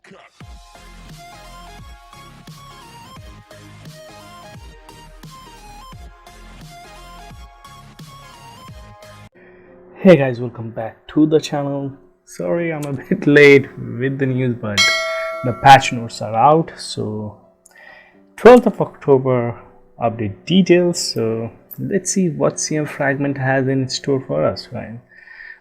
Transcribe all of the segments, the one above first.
Hey guys, welcome back to the channel. Sorry I'm a bit late with the news, but the patch notes are out. So 12th of October update details. So let's see what CM Fragment has in store for us, right?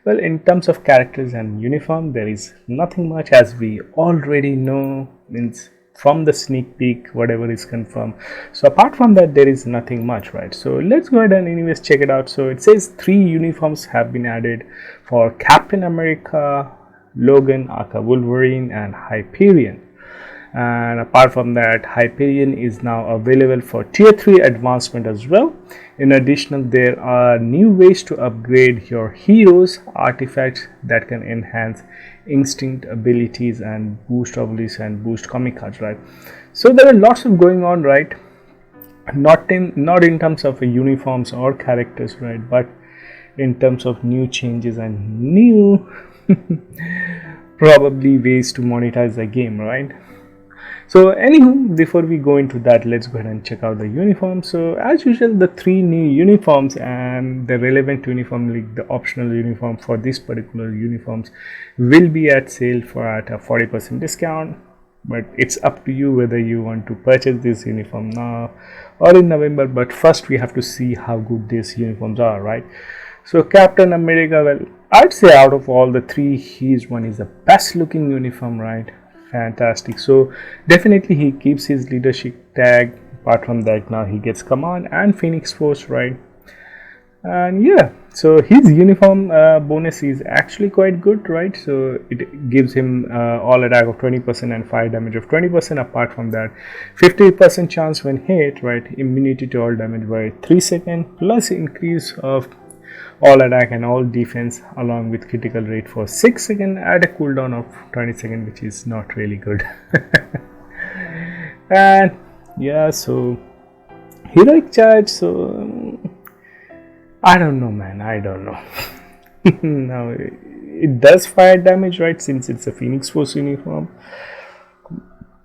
Well, in terms of characters and uniform, there is nothing much, as we already know, means from the sneak peek, whatever is confirmed. So apart from that, there is nothing much, right? So let's go ahead and anyways check it out. So it says 3 uniforms have been added for Captain America, Logan, aka Wolverine, and Hyperion. And apart from that, Hyperion is now available for tier 3 advancement as well. In addition, there are new ways to upgrade your heroes, artifacts that can enhance instinct abilities and boost abilities and boost comic cards, right? So there are lots of going on, right? Not in terms of uniforms or characters, right, but in terms of new changes and new probably ways to monetize the game, right? So anywho, before we go into that, let's go ahead and check out the uniform. So as usual, the 3 new uniforms and the relevant uniform, like the optional uniform for this particular uniforms, will be at sale for at a 40% discount. But it's up to you whether you want to purchase this uniform now or in November. But first we have to see how good these uniforms are, right? So Captain America, well, I'd say out of all the 3, his one is the best looking uniform, right? Fantastic. So definitely he keeps his leadership tag. Apart from that, now he gets command and Phoenix Force, right? And yeah, so his uniform bonus is actually quite good, right? So it gives him all attack of 20% and fire damage of 20%. Apart from that, 50% chance when hit, right? Immunity to all damage by 3 seconds, plus increase of all attack and all defense along with critical rate for 6 seconds at a cooldown of 20 seconds, which is not really good. And yeah, so heroic charge, so I don't know, man, I don't know. Now it does fire damage, right, since it's a Phoenix Force uniform,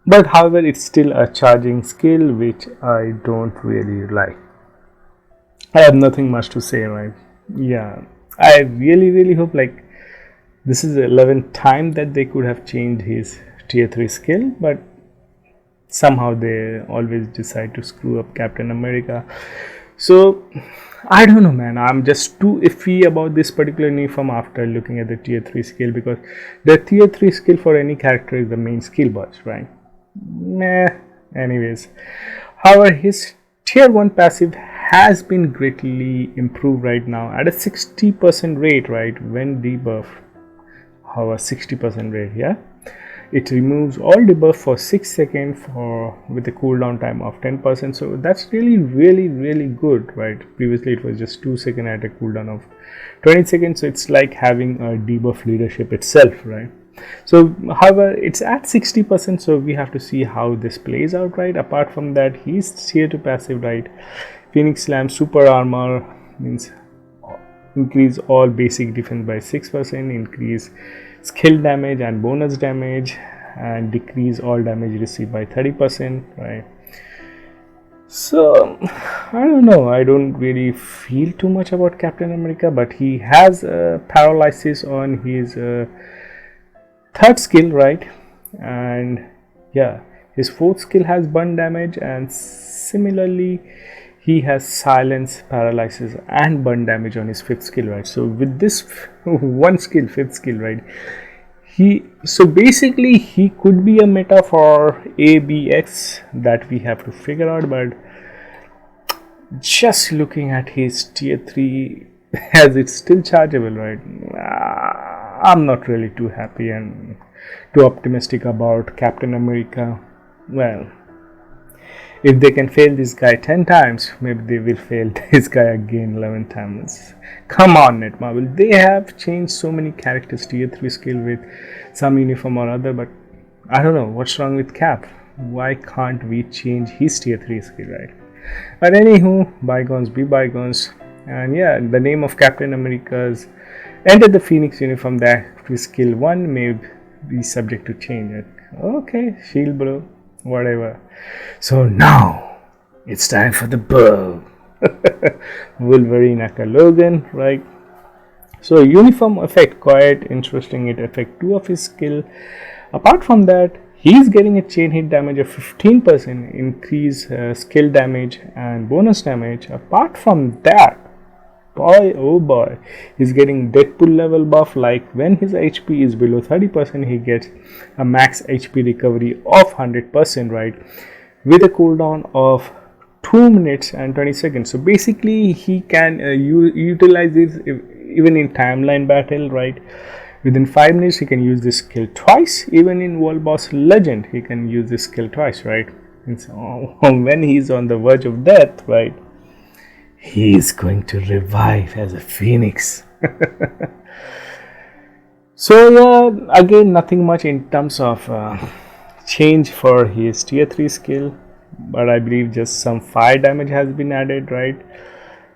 but however it's still a charging skill, which I don't really like. I have nothing much to say, right? Yeah, I really hope, like, this is the 11th time that they could have changed his tier 3 skill, but somehow they always decide to screw up Captain America. So I don't know, man, I'm just too iffy about this particular uniform after looking at the tier 3 skill, because the tier 3 skill for any character is the main skill box, right? Meh. Anyways, however, his tier 1 passive has been greatly improved right now at a 60% rate, right, when debuff. However, 60% rate, yeah, it removes all debuff for 6 seconds for with a cooldown time of 10%. So that's really good, right? Previously it was just 2 seconds at a cooldown of 20 seconds, so it's like having a debuff leadership itself, right? So however, it's at 60%, so we have to see how this plays out, right? Apart from that, he's tier 2 passive, right? Phoenix Slam super armor means increase all basic defense by 6%, increase skill damage and bonus damage, and decrease all damage received by 30%, right? So I don't know, I don't really feel too much about Captain America, but he has paralysis on his 3rd skill, right? And yeah, his 4th skill has burn damage, and similarly he has silence, paralysis and burn damage on his 5th skill, right? So with this one skill, 5th skill, right, so basically he could be a meta for ABX that we have to figure out. But just looking at his tier 3, as it's still chargeable, right, I'm not really too happy and too optimistic about Captain America. Well, if they can fail this guy 10 times, maybe they will fail this guy again 11 times. Come on, Netmarble. They have changed so many characters tier 3 skill with some uniform or other, but I don't know what's wrong with Cap. Why can't we change his tier 3 skill, right? But anywho, bygones be bygones. And yeah, the name of Captain America's enter the Phoenix uniform that skill 1 may be subject to change. Okay, shield bro, whatever. So now it's time for the bow. Wolverine Logan, right? So uniform effect, quite interesting. It affect 2 of his skill. Apart from that, he's getting a chain hit damage of 15%, increase skill damage and bonus damage. Apart from that, boy oh boy, he's getting Deadpool level buff. Like when his HP is below 30%, he gets a max HP recovery of 100%, right, with a cooldown of 2 minutes and 20 seconds. So basically he can utilize this even in timeline battle, right? Within 5 minutes he can use this skill twice. Even in World Boss Legend he can use this skill twice, right? And so when he's on the verge of death, right, he is going to revive as a phoenix. So yeah, again nothing much in terms of change for his tier 3 skill, but I believe just some fire damage has been added, right?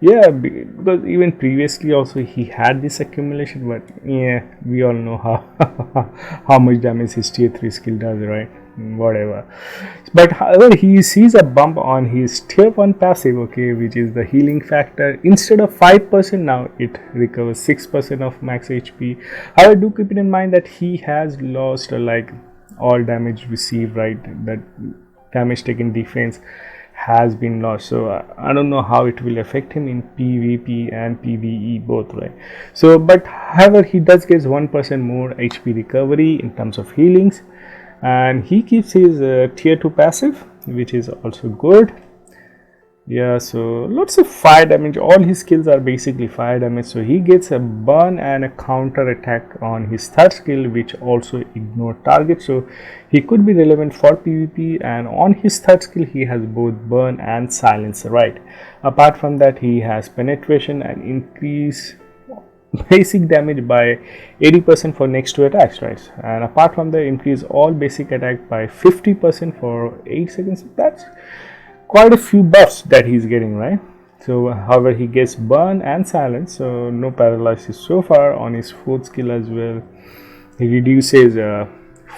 Yeah, because even previously also he had this accumulation, but yeah, we all know how much damage his tier 3 skill does, right? Whatever. But however, he sees a bump on his tier 1 passive, okay, which is the healing factor. Instead of 5%, now it recovers 6% of max HP. However, do keep it in mind that he has lost like all damage received, right? That damage taken defense has been lost. So I don't know how it will affect him in PvP and PvE both, right? So but however, he does get 1% more HP recovery in terms of healings, and he keeps his tier 2 passive, which is also good. Yeah, so lots of fire damage. All his skills are basically fire damage. So he gets a burn and a counter attack on his third skill, which also ignore target. So he could be relevant for PvP, and on his third skill he has both burn and silence, right? Apart from that, he has penetration and increase basic damage by 80% for next 2 attacks, right? And apart from that, increase all basic attack by 50% for 8 seconds. That's quite a few buffs that he's getting, right? So however, he gets burn and silence, so no paralysis so far on his fourth skill as well. He reduces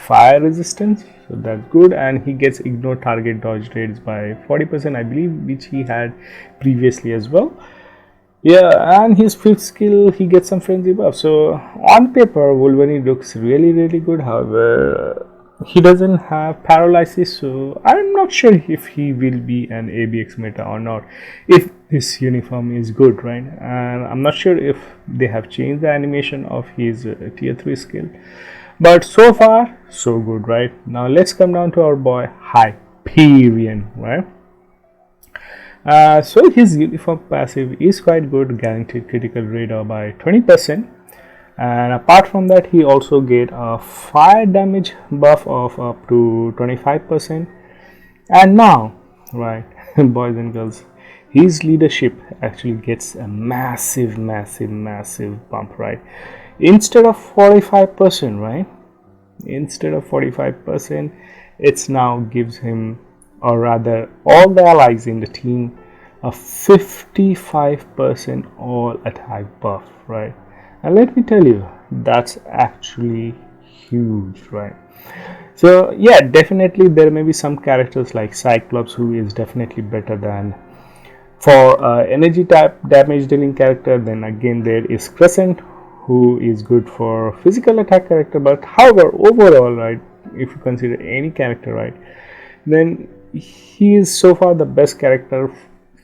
fire resistance, so that's good, and he gets ignore target dodge rates by 40%, I believe, which he had previously as well. Yeah, and his fifth skill, he gets some frenzy buff. So on paper, Wolverine looks really good. However, he doesn't have paralysis, so I'm not sure if he will be an ABX meta or not, if this uniform is good, right? And I'm not sure if they have changed the animation of his tier 3 skill, but so far so good, right? Now let's come down to our boy Hyperion, right? So his uniform passive is quite good, guaranteed critical radar by 20%. And apart from that, he also get a fire damage buff of up to 25%. And now, right, boys and girls, his leadership actually gets a massive bump, right? Instead of 45%, right? Instead of 45%, it's now gives him, or rather all the allies in the team, a 55% all attack buff, right? And let me tell you, that's actually huge, right? So yeah, definitely there may be some characters like Cyclops who is definitely better than for energy type damage dealing character. Then again there is Crescent who is good for physical attack character, but however overall, right, if you consider any character, right, then he is so far the best character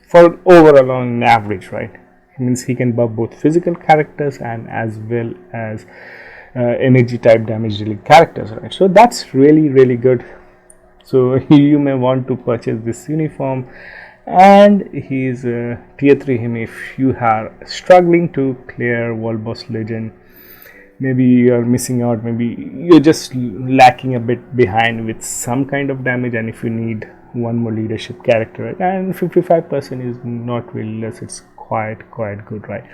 for overall on average, right? It means he can buff both physical characters and as well as energy type damage dealing characters, right? So that's really good. So you may want to purchase this uniform, and he's tier 3 him if you are struggling to clear World Boss Legend. Maybe you're missing out, maybe you're just lacking a bit behind with some kind of damage, and if you need one more leadership character, right? And 55% is not really less, it's quite good, right?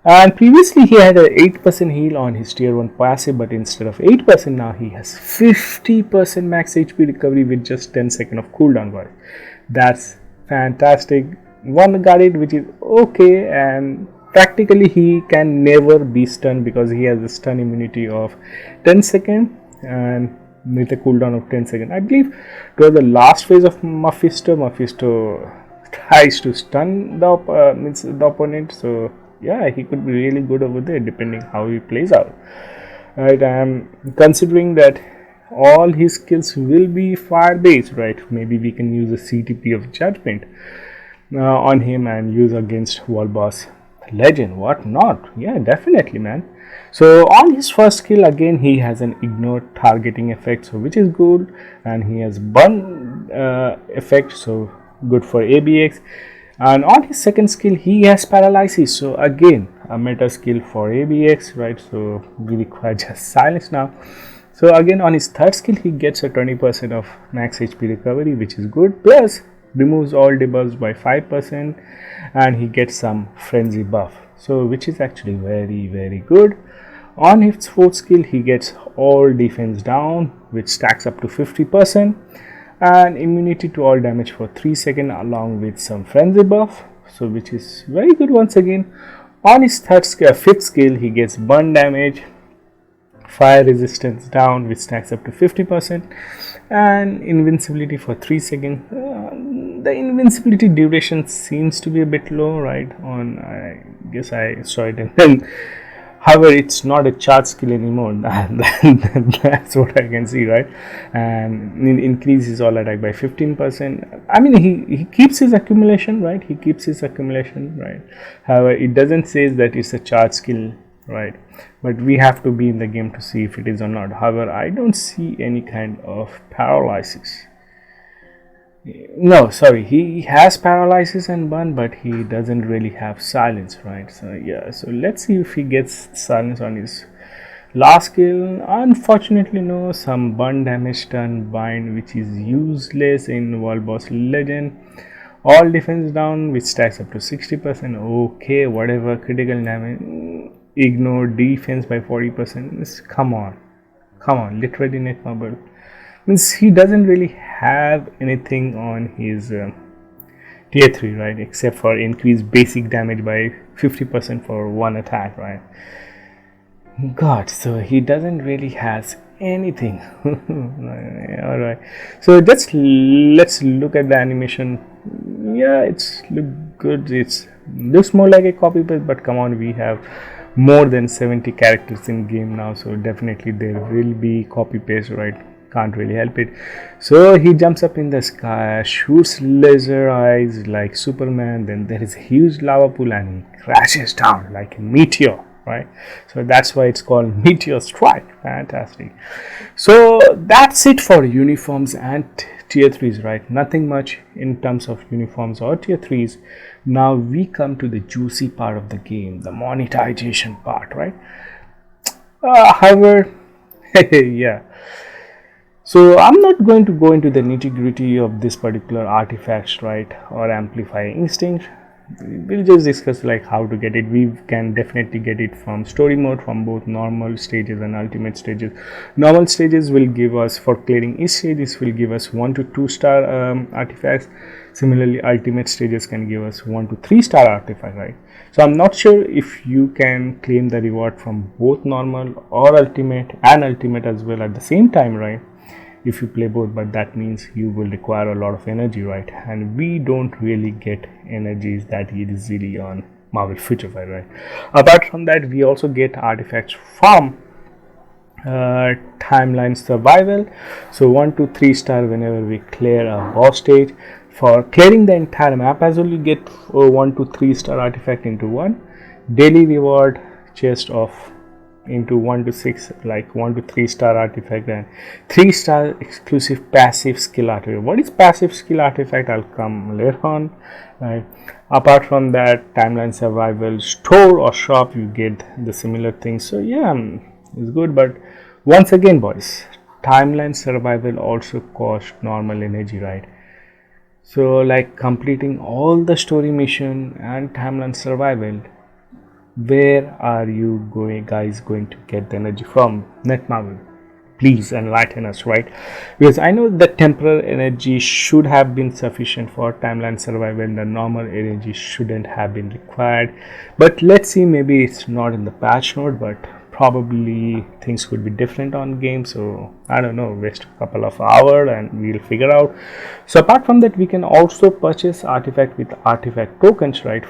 And previously he had a 8% heal on his tier 1 passive, but instead of 8%, now he has 50% max HP recovery with just 10 seconds of cooldown, guys. That's fantastic. One guarded, which is okay, and practically he can never be stunned because he has a stun immunity of 10 seconds. and with a cooldown of 10 seconds. I believe toward the last phase of Mephisto tries to stun the opponent. So yeah, he could be really good over there depending how he plays out. Right, I'm considering that all his skills will be fire based, right? Maybe we can use a CTP of Judgment on him and use against Wall Boss Legend. What not? Yeah, definitely, man. So on his first skill, again he has an ignore targeting effect, so which is good, and he has burn effect, so good for ABX. And on his second skill, he has paralysis, so again a meta skill for ABX, right? So we require just silence now. So again on his third skill, he gets a 20% of max HP recovery, which is good, plus removes all debuffs by 5%, and he gets some frenzy buff, so which is actually very good. On his fourth skill, he gets all defense down, which stacks up to 50%, and immunity to all damage for 3 seconds along with some frenzy buff, so which is very good once again. On his fifth skill, he gets burn damage, fire resistance down, which stacks up to 50%, and invincibility for 3 seconds. The invincibility duration seems to be a bit low, right? I guess I saw it, and then however, it's not a charge skill anymore. That's what I can see, right? And it increases all attack by 15%. I mean, he keeps his accumulation, right? He keeps his accumulation, right? However, it doesn't say that it's a charge skill, right? But we have to be in the game to see if it is or not. However, I don't see any kind of paralysis. No, sorry, he has paralysis and burn, but he doesn't really have silence, right? So yeah, so let's see if he gets silence on his last skill. Unfortunately, no. Some burn damage turn bind, which is useless in World Boss Legend. All defense down, which stacks up to 60%. Okay, whatever. Critical damage, ignore defense by 40%. Come on, literally net marble. Means he doesn't really have anything on his tier 3, right, except for increase basic damage by 50% for one attack, right? God, so he doesn't really has anything. All right, so let's look at the animation. Yeah, it's look good. It looks more like a copy paste, but come on, we have more than 70 characters in game now, so definitely there will be copy paste, right? Can't really help it. So he jumps up in the sky, shoots laser eyes like Superman, then there is a huge lava pool and he crashes down like a meteor, right? So that's why it's called Meteor Strike. Fantastic. So that's it for uniforms and tier 3s, right? Nothing much in terms of uniforms or tier 3s. Now we come to the juicy part of the game, the monetization part, right? However, yeah. So I'm not going to go into the nitty-gritty of this particular artifacts, right, or amplifying instinct. We'll just discuss like how to get it. We can definitely get it from story mode, from both normal stages and ultimate stages. Normal stages will give us, for clearing each stage, this will give us 1 to 2 star artifacts. Similarly, ultimate stages can give us 1 to 3 star artifacts, right? So I'm not sure if you can claim the reward from both normal or ultimate, and ultimate as well at the same time, right? If you play both, but that means you will require a lot of energy, right? And we don't really get energies that easily on Marvel Future Fight, right? Apart from that, we also get artifacts from timeline survival. So 1 to 3 star whenever we clear a boss stage. For clearing the entire map as well, you get 1 to 3 star artifact into one. Daily reward chest of into 1 to 6, like 1 to 3 star artifact, and 3 star exclusive passive skill artifact. What is passive skill artifact? I'll come later on, right? Apart from that, timeline survival store or shop, you get the similar things. So yeah, it's good, but once again, boys, timeline survival also cost normal energy, right? So like completing all the story mission and timeline survival, where are you guys going to get the energy from? Netmarble, please enlighten us, right? Because I know the temporal energy should have been sufficient for timeline survival, and the normal energy shouldn't have been required. But let's see, maybe it's not in the patch note, but probably things could be different on game, so I don't know, waste a couple of hours and we'll figure out. So apart from that, we can also purchase artifact with artifact tokens, right?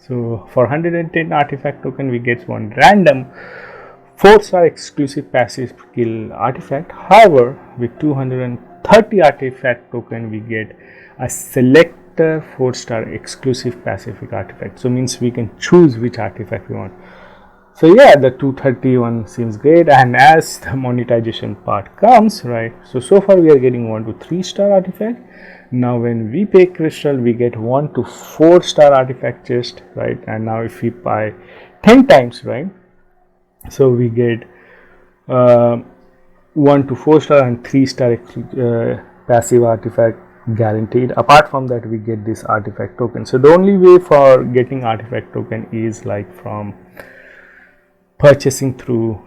So for 110 artifact token we get one random 4-star exclusive passive skill artifact. However, with 230 artifact token we get a selector 4-star exclusive passive artifact. So means we can choose which artifact we want. So yeah, the 231 seems great. And as the monetization part comes, right, so far we are getting 1 to 3-star artifact. Now when we pay crystal we get 1 to 4-star artifact chest, right? And now if we buy 10 times, right, so we get 1 to 4-star and 3-star passive artifact guaranteed. Apart from that, we get this artifact token. So the only way for getting artifact token is like from purchasing through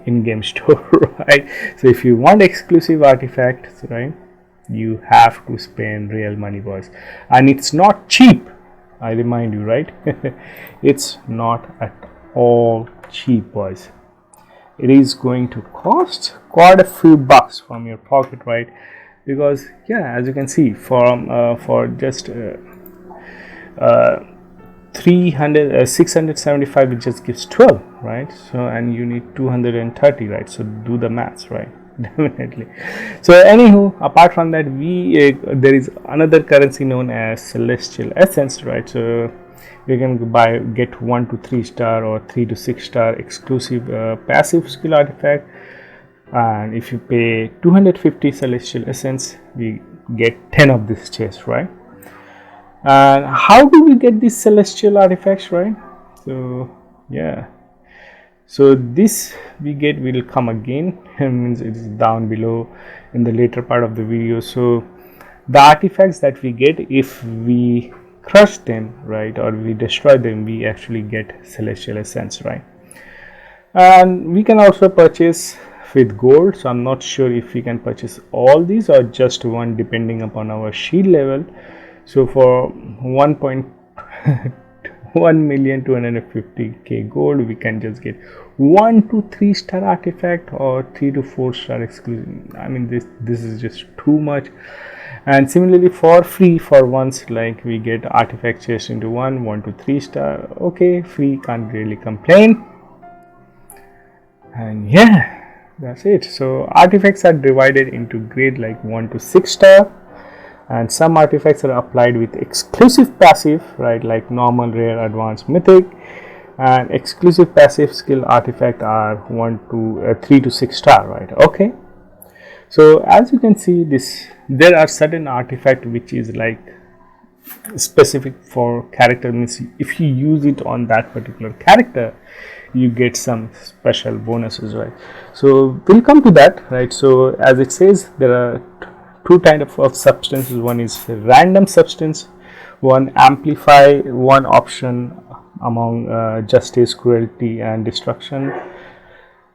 in-game store, right? So if you want exclusive artifacts, right, you have to spend real money, boys, and it's not cheap, I remind you, right? It's not at all cheap, boys. It is going to cost quite a few bucks from your pocket, right? Because yeah, as you can see, for just 675 it just gives 12, right? So and you need 230, right? So do the maths, right? Definitely. So anywho, apart from that, there is another currency known as celestial essence, right? So you can get 1 to 3-star or 3 to 6-star exclusive passive skill artifact, and if you pay 250 celestial essence we get 10 of this chest, right? And how do we get these celestial artifacts, right? So yeah, so this we get will come again, means it is down below in the later part of the video. So the artifacts that we get, if we crush them, right, or we destroy them, we actually get celestial essence, right? And we can also purchase with gold. So I'm not sure if we can purchase all these or just one, depending upon our shield level. So for 1,250,000 gold, we can just get 1 to 3-star artifact or 3 to 4-star exclusive. I mean, this is just too much. And similarly for free, for once, like we get artifact chest into 1 to 3-star. Okay, free, can't really complain. And yeah, that's it. So artifacts are divided into grade like 1 to 6-star. And some artifacts are applied with exclusive passive, right, like normal, rare, advanced, mythic. And exclusive passive skill artifact are 3 to 6-star, right? Okay. So as you can see, there are certain artifact which is like specific for character, means if you use it on that particular character you get some special bonuses, right? So we'll come to that, right? So as it says, there are two kind of substances. One is random substance, one amplify, one option among justice, cruelty and destruction,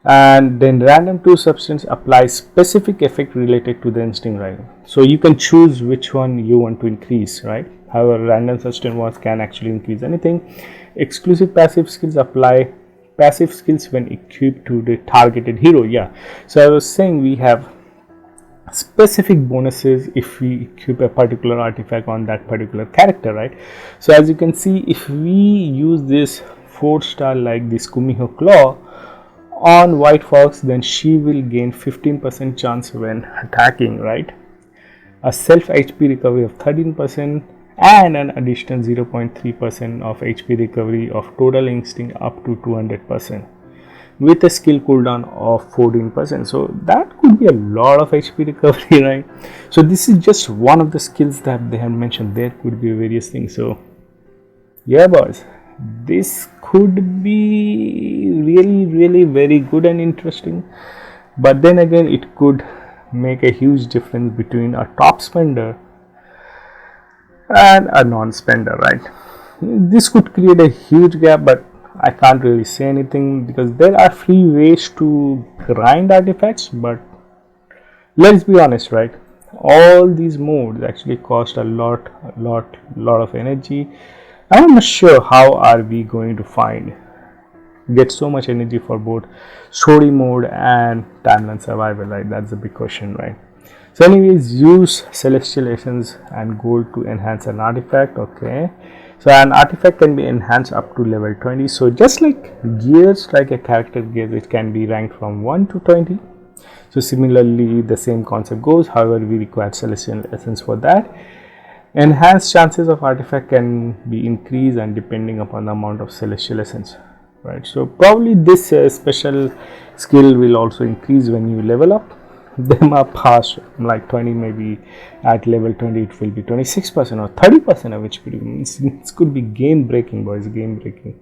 and then random 2 substance applies specific effect related to the instinct, right? So you can choose which one you want to increase, right? However, random substance ones can actually increase anything. Exclusive passive skills apply passive skills when equipped to the targeted hero. Yeah, so I was saying we have specific bonuses if we equip a particular artifact on that particular character, right? So as you can see, if we use this 4-star like this Kumiho Claw on White Fox, then she will gain 15% chance when attacking, right? A self HP recovery of 13% and an additional 0.3% of HP recovery of total instinct up to 200%. With a skill cooldown of 14%. So that could be a lot of HP recovery, right? So this is just one of the skills that they have mentioned. There could be various things. So yeah, boys, this could be really very good and interesting. But then again, it could make a huge difference between a top spender and a non-spender, right? This could create a huge gap, but I can't really say anything because there are free ways to grind artifacts, but let's be honest, right? All these modes actually cost a lot of energy. I'm not sure how are we going to find get so much energy for both story mode and timeline survival, right? That's the big question, right? So anyways, use celestial essence and gold to enhance an artifact. Okay, so an artifact can be enhanced up to level 20. So just like gears, like a character gear, it can be ranked from 1 to 20. So similarly, the same concept goes. However, we require celestial essence for that. Enhanced chances of artifact can be increased and depending upon the amount of celestial essence, right? So probably this special skill will also increase when you level up them up past like 20. Maybe at level 20 it will be 26% or 30% of HP. Means it could be game breaking, boys, game breaking.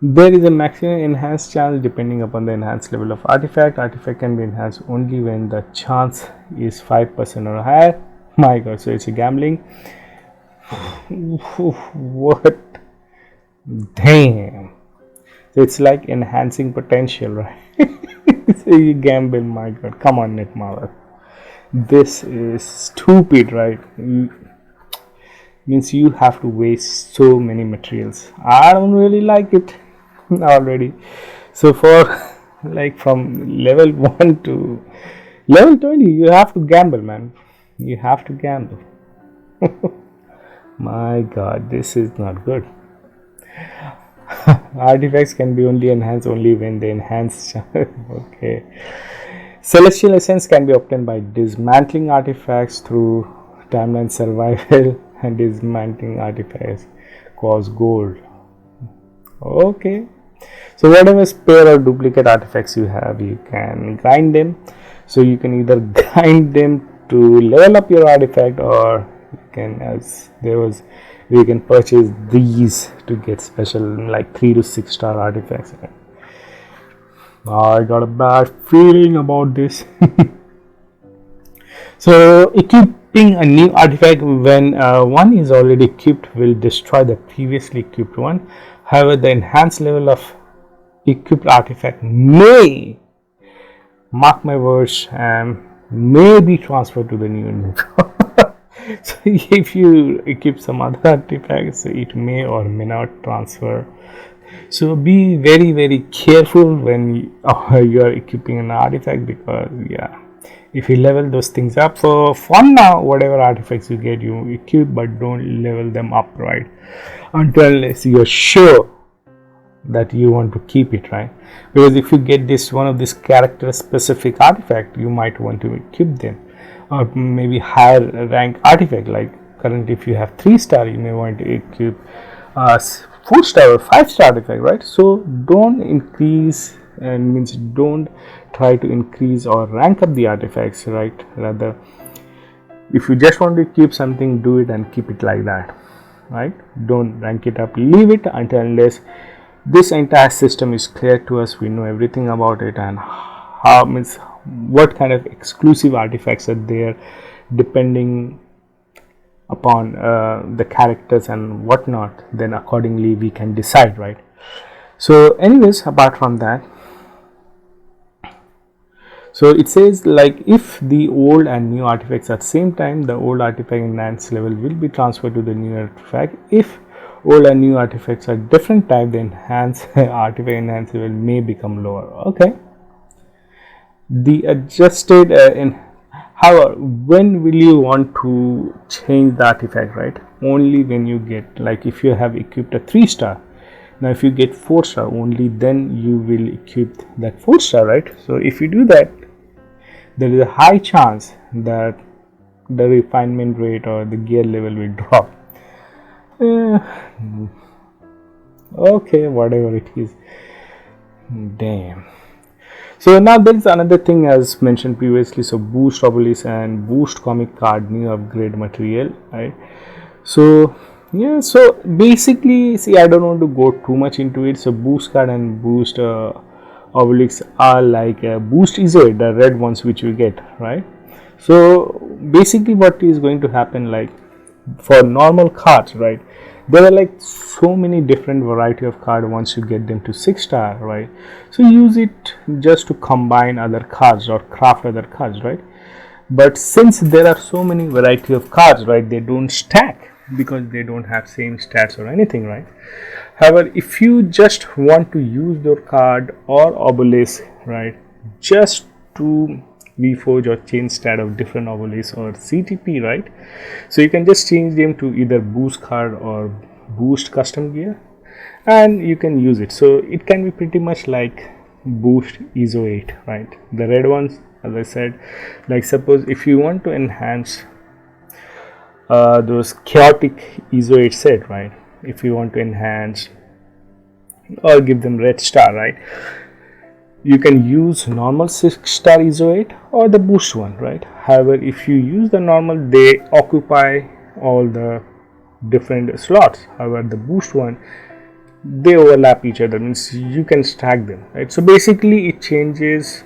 There is a maximum enhanced chance depending upon the enhanced level of artifact. Artifact can be enhanced only when the chance is 5% or higher. My god, so it's a gambling. What? Damn. So it's like enhancing potential, right? So you gamble, my god. Come on, Netmarvel. This is stupid, right? Means you have to waste so many materials. I don't really like it already. So for like from level 1 to level 20, you have to gamble, man. You have to gamble. My god, this is not good. Artifacts can be only enhanced only when they enhance. Okay. Celestial essence can be obtained by dismantling artifacts through timeline survival, and dismantling artifacts cost gold. Okay. So whatever spare or duplicate artifacts you have, you can grind them. So you can either grind them to level up your artifact, or you can, as there was, we can purchase these to get special like 3 to 6 star artifacts. I got a bad feeling about this. So equipping a new artifact when one is already equipped will destroy the previously equipped one. However, the enhanced level of equipped artifact may, mark my words, may be transferred to the new inventory. So if you equip some other artifacts, it may or may not transfer. So be very careful when you are equipping an artifact, because yeah, if you level those things up, so for now whatever artifacts you get, you equip, but don't level them up, right, until you're sure that you want to keep it, right? Because if you get this one of this character specific artifact, you might want to equip them, or maybe higher rank artifact. Like currently if you have 3 star, you may want to equip 4 star or 5 star artifact, right? So don't increase, and means don't try to increase or rank up the artifacts, right? Rather, if you just want to keep something, do it and keep it like that, right? Don't rank it up, leave it unless this entire system is clear to us, we know everything about it, and how, means what kind of exclusive artifacts are there depending upon the characters and whatnot. Then accordingly we can decide, right? So anyways, apart from that, so it says like if the old and new artifacts at the same time, the old artifact enhanced level will be transferred to the new artifact. If old and new artifacts are different type, the enhanced artifact enhanced level may become lower. Okay. The adjusted however, when will you want to change the artifact, right? Only when you get, like if you have equipped a 3 star, now if you get 4 star, only then you will equip that 4 star, right? So if you do that, there is a high chance that the refinement rate or the gear level will drop. Okay, whatever it is. Damn. So now there is another thing as mentioned previously. So boost obelisk and boost comic card new upgrade material, right? So yeah, so basically, see, I don't want to go too much into it. So boost card and boost obelisks are like boost is it, the red ones which you get, right? So basically what is going to happen, like for normal cards, right, there are like so many different variety of card once you get them to 6 star, right? So use it just to combine other cards or craft other cards, right? But since there are so many variety of cards, right, they don't stack because they don't have same stats or anything, right? However, if you just want to use your card or obelisk, right, just to reforge or change stat of different obelisk or CTP, right, so you can just change them to either boost card or boost custom gear, and you can use it. So it can be pretty much like boost ISO 8, right? The red ones, as I said, like suppose if you want to enhance those chaotic ISO 8 set, right, if you want to enhance or give them red star, right, you can use normal 6-star ISO 8 or the boost one, right? However, if you use the normal, they occupy all the different slots. However, the boost one, they overlap each other, means you can stack them, right? So basically it changes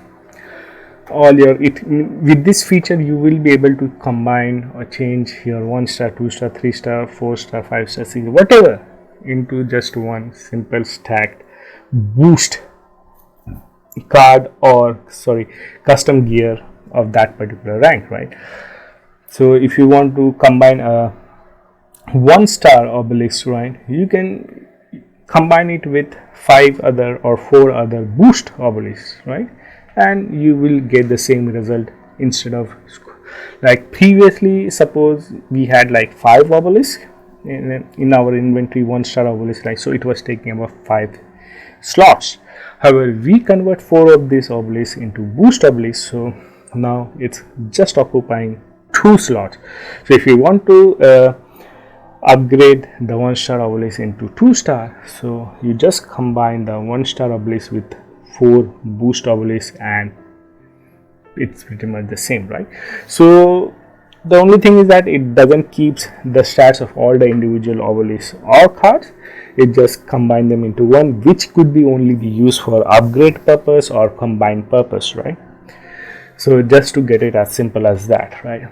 all your with this feature you will be able to combine or change your 1-star, 2-star, 3-star, 4-star, 5-star, 6, whatever into just one simple stacked boost card or custom gear of that particular rank, right? So if you want to combine a 1-star obelisk, right, you can combine it with 5 other or 4 other boost obelisks, right, and you will get the same result. Instead of like previously, suppose we had like 5 obelisks in our inventory, 1-star obelisk, right, so it was taking about 5 slots. However, we convert 4 of these obelisks into boost obelisks, so now it's just occupying 2 slots. So if you want to upgrade the 1-star obelisk into 2-star, so you just combine the 1-star obelisk with 4 boost obelisks and it's pretty much the same, right? So the only thing is that it doesn't keep the stats of all the individual obelisks or cards. It just combine them into one, which could be only be used for upgrade purpose or combined purpose, right? So just to get it as simple as that, right?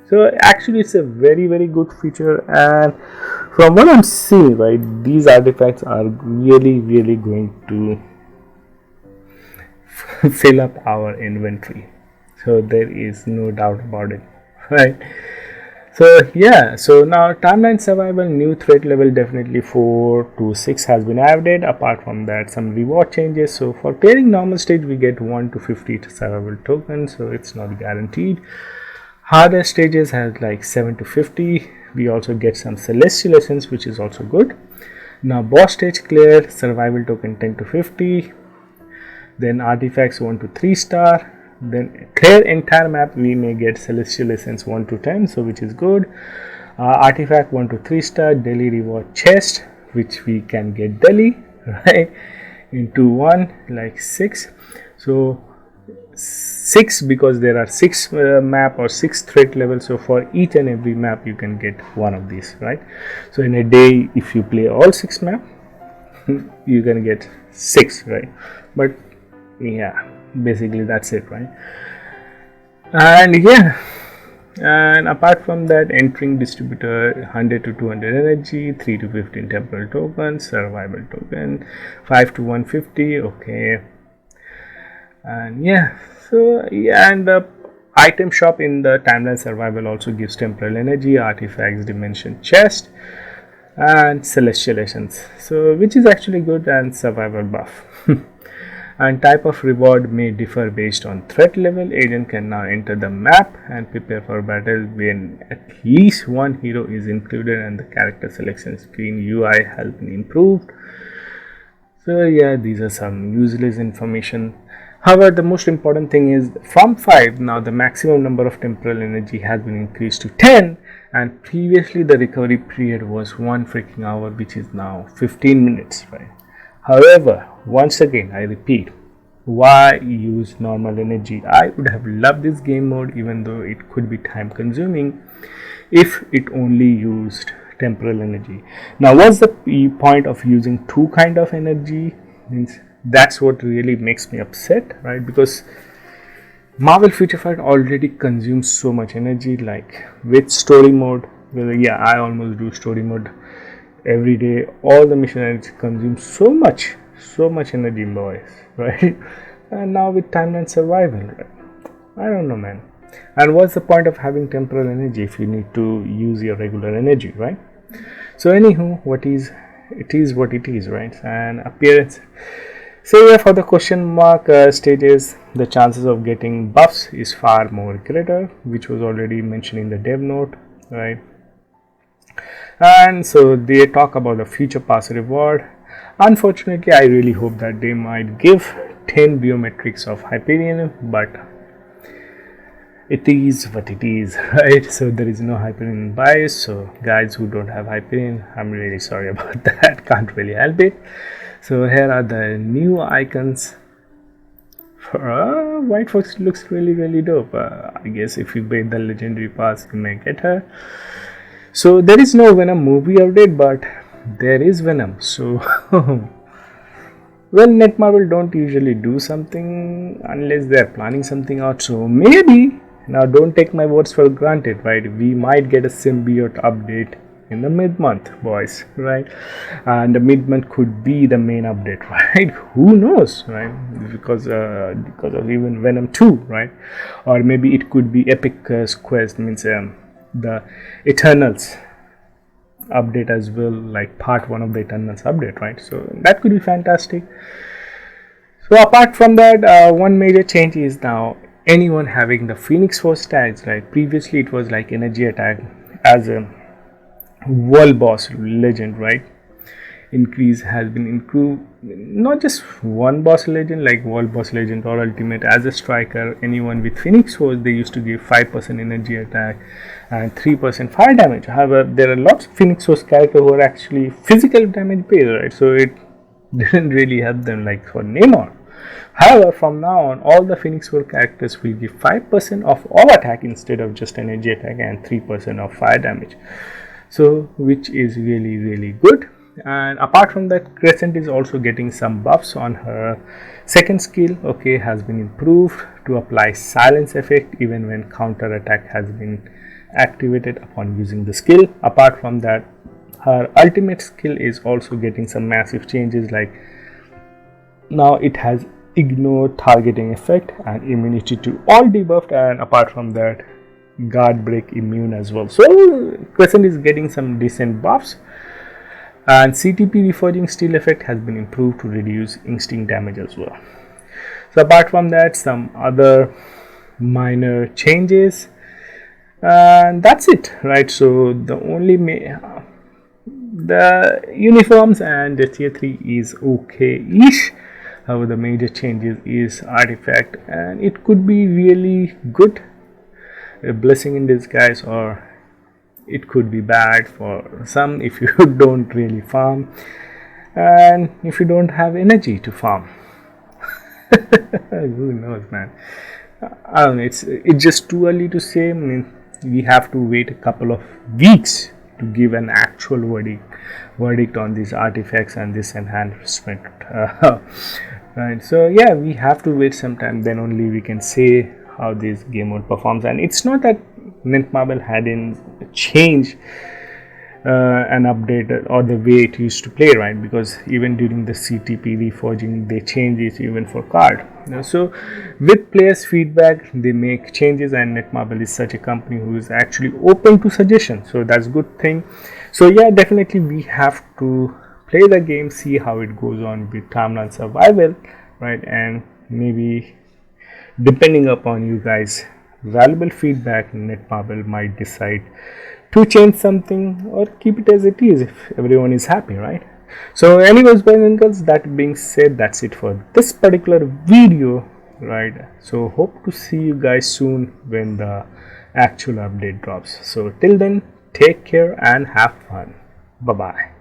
So actually it's a very good feature, and from what I'm seeing, right, these artifacts are really going to fill up our inventory, so there is no doubt about it, right? So yeah, so now timeline survival, new threat level definitely 4 to 6 has been added. Apart from that, some reward changes. So for clearing normal stage we get 1 to 50 survival tokens, so it's not guaranteed. Harder stages has like 7 to 50. We also get some celestial essence, which is also good. Now boss stage clear, survival token 10 to 50. Then artifacts 1 to 3-star. Then clear entire map, we may get celestial essence 1 to 10, so which is good. Artifact 1 to 3-star, daily reward chest, which we can get daily, right, into 1 like 6. So 6 because there are 6 map or 6 threat levels, so for each and every map you can get one of these, right? So in a day, if you play all 6 map, you can get 6, right? But yeah, basically that's it, right? And yeah, and apart from that, entering distributor 100 to 200 energy, 3 to 15 temporal tokens, survival token 5 to 150, okay. And yeah, so yeah, and the item shop in the timeline survival also gives temporal energy, artifacts, dimension chest, and celestial essence, so which is actually good, and survival buff. And type of reward may differ based on threat level. Agent can now enter the map and prepare for battle when at least one hero is included, and the character selection screen UI has been improved. So yeah, these are some useless information. However, the most important thing is from 5 now the maximum number of temporal energy has been increased to 10, and previously the recovery period was 1 freaking hour, which is now 15 minutes, right? However, once again I repeat, why use normal energy? I would have loved this game mode, even though it could be time consuming, if it only used temporal energy. Now what's the point of using 2 kind of energy? Means that's what really makes me upset, right? Because Marvel Future Fight already consumes so much energy, like with story mode. Well, yeah, I almost do story mode every day. All the missions consume so much energy, boys, right? And now with timeline survival, right? I don't know, man. And what's the point of having temporal energy if you need to use your regular energy, right? So anywho, what is it is what it is, right? And appearance. So yeah, for the question mark stages, the chances of getting buffs is far more greater, which was already mentioned in the dev note, right? And so they talk about the future pass reward. Unfortunately, I really hope that they might give 10 biometrics of Hyperion, but it is what it is, right? So there is no Hyperion bias. So guys who don't have Hyperion, I'm really sorry about that. Can't really help it. So here are the new icons. For White Fox looks really dope. I guess if you buy the legendary pass, you may get her. So there is no Venom movie update, but there is Venom. So well, Netmarble don't usually do something unless they're planning something out. So maybe, now don't take my words for granted, right? We might get a symbiote update in the mid-month, boys, right? And the mid-month could be the main update, right? Who knows, right? Because of even Venom 2, right? Or maybe it could be Epic Quest, means the Eternals update as well, like part 1 of the Eternals update, right? So that could be fantastic. So apart from that, one major change is now anyone having the Phoenix Force tags, right? Previously it was like energy attack as a world boss legend, right? Increase has been improved, not just one boss legend like world boss legend or ultimate. As a striker, anyone with Phoenix Force, they used to give 5% energy attack and 3% fire damage. However, there are lots of Phoenix Force characters who are actually physical damage based, right? So it didn't really help them like for Namor. However, from now on, all the Phoenix Force characters will give 5% of all attack instead of just energy attack and 3% of fire damage. So which is really good. And apart from that, Crescent is also getting some buffs on her second skill. Okay, has been improved to apply silence effect even when counter attack has been activated upon using the skill. Apart from that, her ultimate skill is also getting some massive changes, like now it has ignore targeting effect and immunity to all debuffed, and apart from that, guard break immune as well. So Crescent is getting some decent buffs, and CTP reforging steel effect has been improved to reduce instinct damage as well. So apart from that, some other minor changes, and that's it, right? So the only the uniforms and the tier 3 is okay-ish. However, the major changes is artifact, and it could be really good, a blessing in disguise, or it could be bad for some if you don't really farm and if you don't have energy to farm. Who knows, man? I don't know, it's just too early to say. I mean, we have to wait a couple of weeks to give an actual verdict on these artifacts and this enhancement. Right, so yeah, we have to wait some time, then only we can say how this game mode performs. And it's not that Netmarble hadn't changed an update or the way it used to play, right? Because even during the CTP reforging, they change it even for card. So with players' feedback, they make changes, and Netmarble is such a company who is actually open to suggestions. So that's a good thing. So yeah, definitely we have to play the game, see how it goes on with Timeline Survival, right? And maybe depending upon you guys' valuable feedback, Netmarble might decide to change something or keep it as it is if everyone is happy, right? So anyways, boys and girls, that being said, that's it for this particular video, right? So hope to see you guys soon when the actual update drops. So till then, take care and have fun. Bye bye.